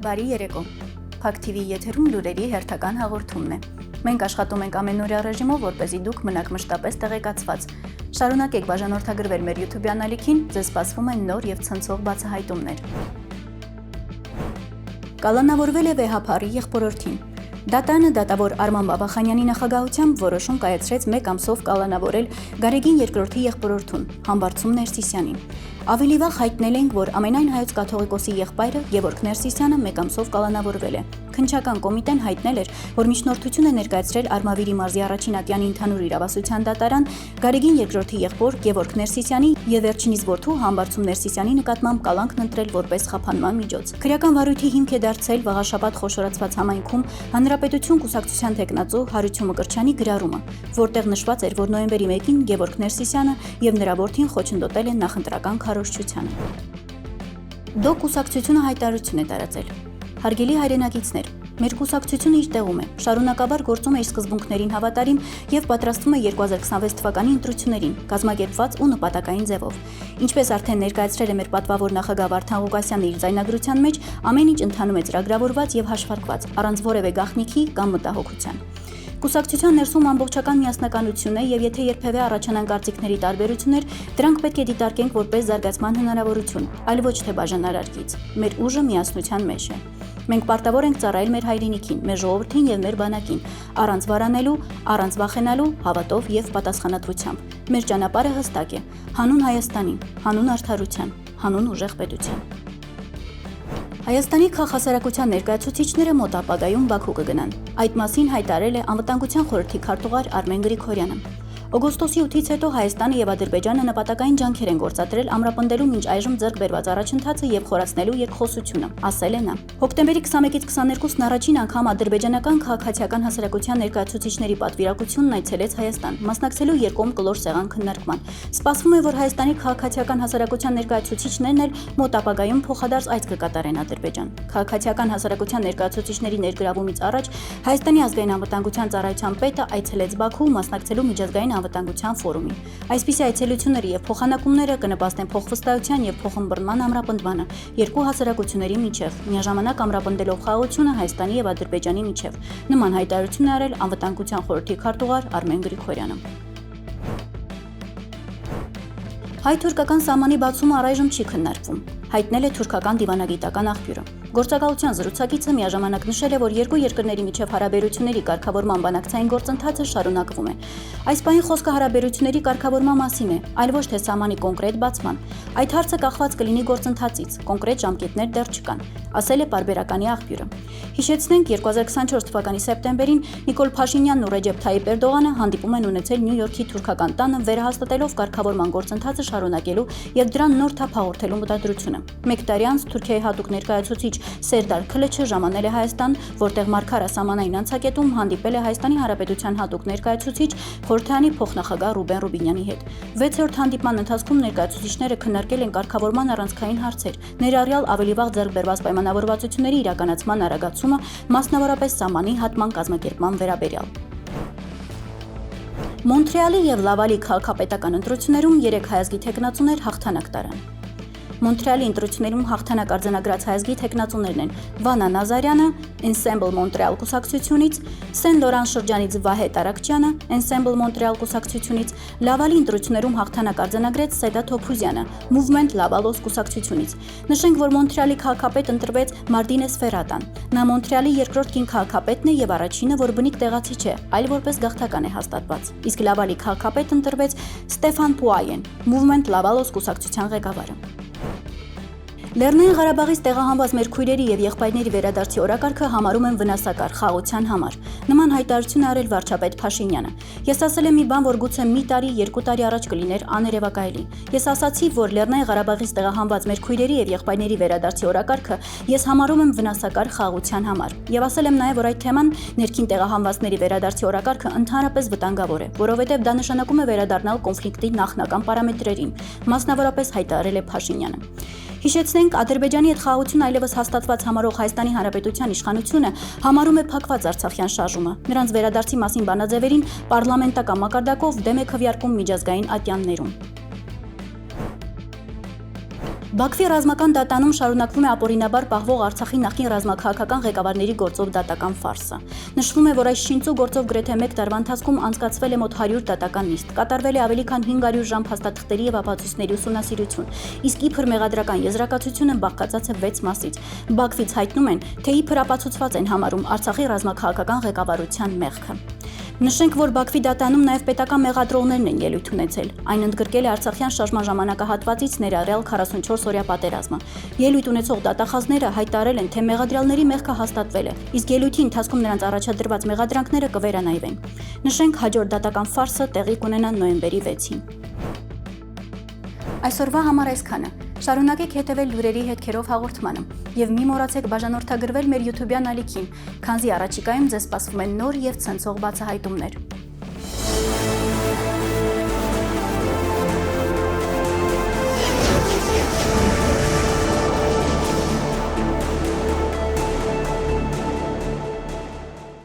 Բարի երեկո։ Փակ TV եթերում լուրերի հերթական հաղորդումն է։ Մենք աշխատում ենք ամենօրյա ռեժիմով, որպեսզի դուք մնաք մշտապես տեղեկացված։ Շարունակեք բաժանորդագրվել մեր YouTube-յան ալիքին, ձեզ սպասվում են նոր եւ ցնցող բացահայտումներ։ Կալանավորվել է վեհափառի եղբորորդին։ Դատարանը դատավոր Արման Բաբախանյանի նախագահությամբ որոշում կայացրեց 1 ամսով կալանավորել Գարեգին II եղբորորդուն, Համբարձում Ներսիսյանին։ Ավելի վաղ հայտնել ենք, որ ամենայն հայոց կաթողիկոսի եղբայրը Գևորգ Ներսիսյանը 1 ամսով կալանավորվել է։ Քննչական կոմիտեն հայտնել էր, որ միջնորդություն է ներկայացրել Արմավիրի մարզի առաջին ատյանի ընդհանուր իրավասության դատարան Գարեգին II եղբոր Գևորգ Ներսիսյանի եւ վերջինիս որդու Համբարձում Ներսիսյանի նկատմամբ կալանքն ընտրել որպես խափանման միջոց։ Քրեական վարույթի հիմք է դարձել վաղաշաբաթ խոշորացված համայնքում Հանրապետություն կուսակցության թեկնածու Հարություն Մկրտչյանի գրառումը, որտեղ նշված էր, որ նոյեմբերի 1-ին Գևորգ Ներսիսյանը եւ նրա որդին խոչընդոտել են նախընտրական քարոզչությանը։ Դո կուսակցությունը հայտարարություն է տարածել։ Հարգելի հայրենակիցներ, մեր կուսակցությունը իր տեղում է, շարունակաբար գործում է իր սկզբունքներին հավատարիմ եւ պատրաստվում է 2026 թվականի ընտրություններին, կազմակերպված ու նպատակային ձևով։ Ինչպես արդեն ներկայացրել է մեր պատվավոր նախագահ Վարդան Ղուկասյանը իր ձայնագրության մեջ, ամեն ինչ ընթանում է ծրագրավորված եւ հաշվարկված, առանց որևէ գաղտնիքի կամ մտահոգության։ Կուսակցության ներսում ամբողջական միասնականություն է եւ եթե երբևէ առաջանան կարծիքների տարբերություններ, դրանք պետք է դիտարկենք որպես զարգացման հնարավորություն, այլ ոչ թե բաժանարար գիծ։ Մեր ուժը միասնության մեջ է։ Մենք պարտավոր ենք ծառայել մեր հայրենիքին, մեր ժողովրդին եւ մեր բանակին, առանց վարանելու, առանց վախենալու, հավատով եւ պատասխանատվությամբ։ Մեր ճանապարհը հստակ է՝ հանուն Հայաստանի, հանուն արդարության, հանուն ուժեղ պետության։ Հայաստանի քաղաքասարակության ներկայացուցիչները մոտ ապագայում Բաքու կգնան։ Այդ մասին հայտարարել է Անվտանգության խորհրդի քարտուղար Արմեն Գրիգորյանը։ Օգոստոսի 8-ից հետո Հայաստանը եւ Ադրբեջանը նպատակային ջանքեր են գործադրել ամրապնդելու մինչ այժմ ձեռք բերված առաջընթացը եւ խորացնելու երկխոսությունը, ասել է նա։ Հոկտեմբերի 21-ից 22-ն առաջին անգամ ադրբեջանական քաղաքացիական հասարակության ներկայացուցիչների պատվիրակությունն այցելեց Հայաստան, մասնակցելու երկկողմ կլոր սեղան քննարկման։ Սպասվում է, որ Հայաստանի քաղաքացիական հասարակության ներկայացուցիչներն էլ մոտ ապագայում փոխադարձ այց կկատարեն Ադրբեջան։ Քաղաքացիական հասարակության ներկայացուցիչների ներգրավումից առաջ Հայաստանի ազգային անվտանգության ծառայության պետը այցելեց Բաքու, մասնակցելու միջազգային անվտանգության ֆորումին։ Այսպիսի այցելությունները եւ փոխանակումները կնպաստեն փոխվստահության եւ փոխըմբռնման ամրապնդմանը երկու հասարակությունների միջև, միաժամանակ ամրապնդելով խաղաղությունը Հայաստանի եւ Ադրբեջանի միջև։ Նման հայտարարություն է արել Անվտանգության խորհրդի քարտուղար Արմեն Գրիգորյանը։ Հայ-թուրքական սահմանի բացումը առայժմ չի քննարկվում, հայտնել է թուրքական դիվանագիտական աղբյուրը։ Գործակալության զրուցակիցը միաժամանակ նշել է, որ երկու երկրների միջև հարաբերությունների կարգավորման բանակցային գործընթացը շարունակվում է։ Այս պահին խոսքը հարաբերությունների կարգավորման մասին է, այլ ոչ թե սահմանի կոնկրետ բացման։ Այդ հարցը կախված կլինի գործընթացից, կոնկրետ ժամկետներ դեռ չկան, ասել է պարբերականի աղբյուրը։ Հիշեցնենք, 2024 թվականի սեպտեմբերին Նիկոլ Փաշինյանն ու Ռեջեփ Թայիպ Էրդողանը հանդիպում են ունեցել Նյու Յորքի թուրքական տանը վերահաստատելով կարգավորման գործընթացը շարունակելու եւ դրան նոր թափ հաղորդելու մտադրությունը։ Մեկ տարի անց Թուրքիայի հատուկ ներկայացուցիչ Սերդար Քլիչը ժամանել է Հայաստան, որտեղ Մարգարա սահմանային անցակետում հանդիպել է Հայաստանի Հանրապետության հատուկ ներկայացուցիչ խորհրդարանի փոխնախագահ Ռուբեն Ռուբինյանի հետ։ 6-րդ հանդիպման ընթացքում ներկայացուցիչները քննարկել են կարգավորման առանցքային հարցեր, ներառյալ ավելի վաղ ձեռք բերված պայմանավորվածությունների իրականացման արագացումը, մասնավորապես սահմանի հատման կազմակերպման վերաբերյալ։ Մոնտրեալի եւ Լավալի քաղաքապետական ընտրություններում 3 հայազգի թեկնածուներ հաղթանակ տարան։ Մոնտրեալի ընտրություններում հաղթանակ արձանագրած հայազգի թեկնածուներն են Վանա Նազարյանը, Ensemble Montreal կուսակցությունից, Սեն Լորան շրջանից Վահե Տարակչյանը, Ensemble Montreal կուսակցությունից, Լավալի ընտրություններում հաղթանակ արձանագրեց Սեդա Թոփուզյանը, Movement Lavalos կուսակցությունից։ Նշենք, որ Մոնտրեալի քաղաքապետ ընտրվեց Մարտինես Ֆերատան։ Նա Մոնտրեալի երկրորդ կին քաղաքապետն է եւ առաջինը, որ բնիկ տեղացի չէ, այլ որպես գաղթական է հաստատված։ Իսկ Լավալի քաղաքապետ ընտրվեց Ստեֆան Պուայեն, Movement Lavalos կուսակցության ղեկավարը։ Լեռնային Ղարաբաղից տեղահանված մեր քույրերի եւ եղբայրների վերադարձի օրակարգը համարում են վնասակար խաղաղության համար։ Նման հայտարարություն է արել վարչապետ Փաշինյանը։ Ես ասել եմ մի բան, որ գուցե մի տարի, երկու տարի առաջ կլիներ աներևակայելի։ Ես ասացի, որ Լեռնային Ղարաբաղից տեղահանված մեր քույրերի եւ եղբայրների վերադարձի օրակարգը ես համարում եմ վնասակար խաղաղության համար։ Եվ ասել եմ նաեւ, որ այդ թեման ներքին տեղահանվածների վերադարձի օրակարգը ընդհանրապես վտանգավոր է, որովհետեւ դա նշանակում է վերադառնալ կոնֆլիկտի նախնական պարամետրերին, մասնավորապես հայտարարել է Փաշինյանը։ Հիշեցնենք, Ադրբեջանի հետ խաղաղություն այլևս հաստատված համարող Հայաստանի Հանրապետության իշխանությունը համարում է փակված Արցախյան շարժումը։ Նրանց վերադարձի մասին բանաձևերին պարլամենտական մակարդակով դեմ է քվեարկում միջազգային ատյաններում։ Բաքվի ռազմական դատանում շարունակվում է ապօրինաբար պահվող Արցախի նախկին ռազմաքաղաքական ղեկավարների գործով դատական ֆարսը։ Նշվում է, որ այս շինծու գործով գրեթե 1 տարվա ընթացքում անցկացվել է մոտ 100 դատական նիստ, կատարվել է ավելի քան 500 ժամ փաստաթղթերի եւ ապացույցների ուսումնասիրություն, իսկ իբր մեղադրական եզրակացությունը բաղկացած է 6 մասից։ Բաքվից հայտնում են, թե իբր ապացուցված են համարում Արցախի ռազմաքաղաքական ղեկավարության մեղքը։ Նշենք, որ Բաքվի դատանում նաև պետական մեղադրողներն են ելույթ ունեցել։ Այն ընդգրկել է Արցախյան շարժման ժամանակահատվածից ներառյալ 44-օրյա պատերազմը։ Ելույթ ունեցող դատախազները հայտարարել են, թե մեղադրյալների մեղքը հաստատվել է, իսկ ելույթի ընթացքում նրանց առաջադրված մեղադրանքները կվերանայվեն։ Նշենք, հաջորդ դատական ֆարսը տեղի կունենա նոյեմբերի 6-ին։ Այսօրվա համար այսքանը։ Շարունակեք հետևել լուրերի հետքերով հաղորդմանը եւ մի մոռացեք բաժանորդագրվել մեր YouTube-յան ալիքին, քանզի առաջիկայում ձեզ սպասվում են նոր եւ ցնցող բացահայտումներ։